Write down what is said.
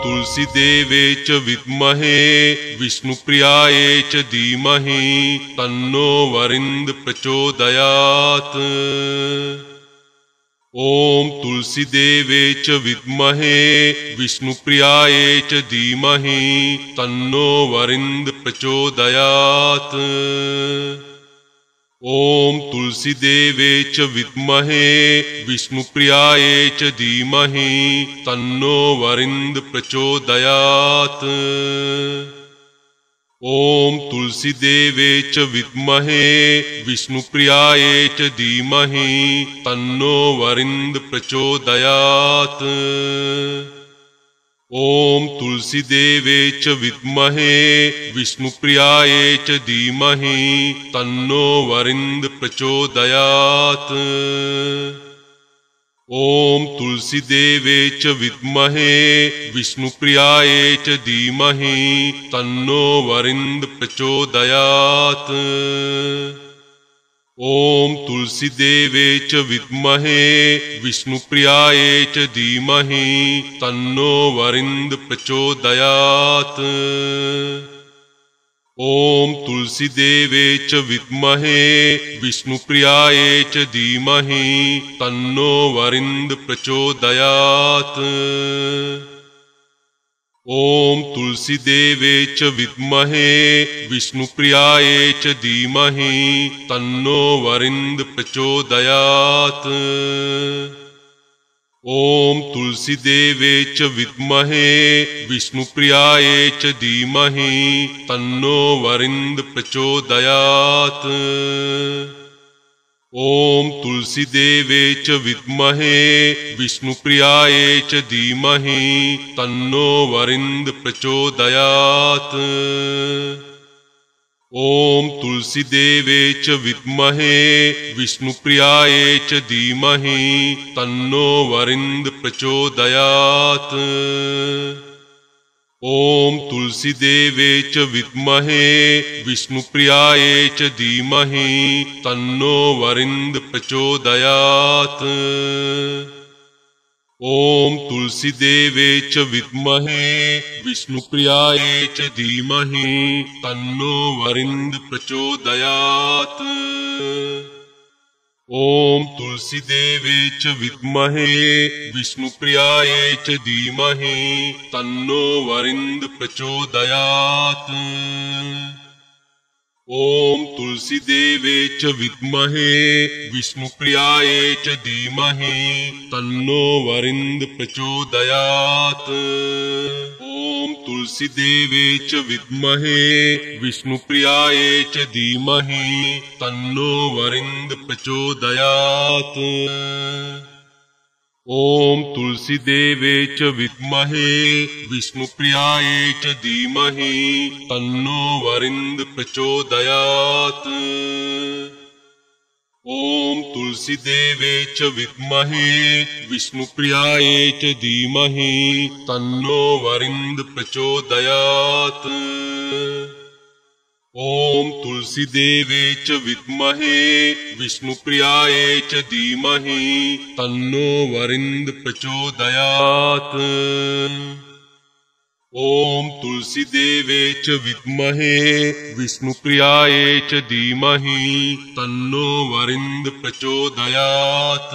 तुलसीदेवे च विद्महे विष्णुप्रियाय च धीमहि तन्नो वरिन्द प्रचोदयात्। ॐ तुलसीदेवे च विद्महे विष्णुप्रियाय च धीमहि तन्नो वरिन्द प्रचोदयात्। ॐ तुलसीदेवे च विद्महे विष्णुप्रियाय च धीमहि तन्नो वरिन्द प्रचोदयात्। ॐ तुलसीदेवे च विद्महे विष्णुप्रियाय च धीमहि तन्नो वरिन्द प्रचोदयात्। ॐ तुलसीदेवे च विद्महे विष्णुप्रियाय च धीमहि तन्नो वरिन्द प्रचोदयात्। ॐ तुलसीदेवे च विद्महे विष्णुप्रियाय च धीमहि तन्नो वरिन्द प्रचोदयात्। ॐ तुलसीदेवे च विद्महे विष्णुप्रियाय च धीमहि तन्नो वरिन्द प्रचोदयात्। ॐ तुलसीदेवे च विद्महे विष्णुप्रियाय च धीमहि तन्नो वरिन्द प्रचोदयात्। ॐ तुलसीदेवे च विद्महे विष्णुप्रियाय च धीमहि तन्नो वरिन्द प्रचोदयात्। ॐ तुलसीदेवे च विद्महे विष्णुप्रियाय च धीमहि तन्नो वरिन्द प्रचोदयात्। ॐ तुलसीदेवे च विद्महे विष्णुप्रियाय च धीमहि तन्नो वरिन्द प्रचोदयात्। ॐ तुलसीदेवे च विद्महे विष्णुप्रियाय च धीमहि तन्नो वरिन्द प्रचोदयात्। ॐ तुलसीदेवे च विद्महे विष्णुप्रियाय च धीमहि तन्नो वरिन्द प्रचोदयात्। ॐ तुलसीदेवे च विद्महे विष्णुप्रियाय च धीमहि तन्नो वरिन्द प्रचोदयात्। ॐ तुलसीदेवे च विद्महे विष्णुप्रियाय च धीमहि तन्नो वरिन्द प्रचोदयात्। ॐ तुलसीदेवे च विद्महे विष्णुप्रियाय च धीमहि तन्नो वरिन्द प्रचोदयात्। ॐ तुलसीदेवे च विद्महे विष्णुप्रियाय च धीमहि तन्नो वरिन्द प्रचोदयात्। ॐ तुलसीदेवे च विद्महे विष्णुप्रियाय च धीमहि तन्नो वरिन्द प्रचोदयात्। ॐ तुलसीदेवे च विद्महे विष्णुप्रियाय च धीमहि तन्नो वरिन्द प्रचोदयात्। ॐ तुलसीदेवे च विद्महे विष्णुप्रियाय च धीमहि तन्नो वरिन्द प्रचोदयात्। ॐ तुलसीदेवे च विद्महे विष्णुप्रियाय च धीमहि तन्नो वरिन्द प्रचोदयात्।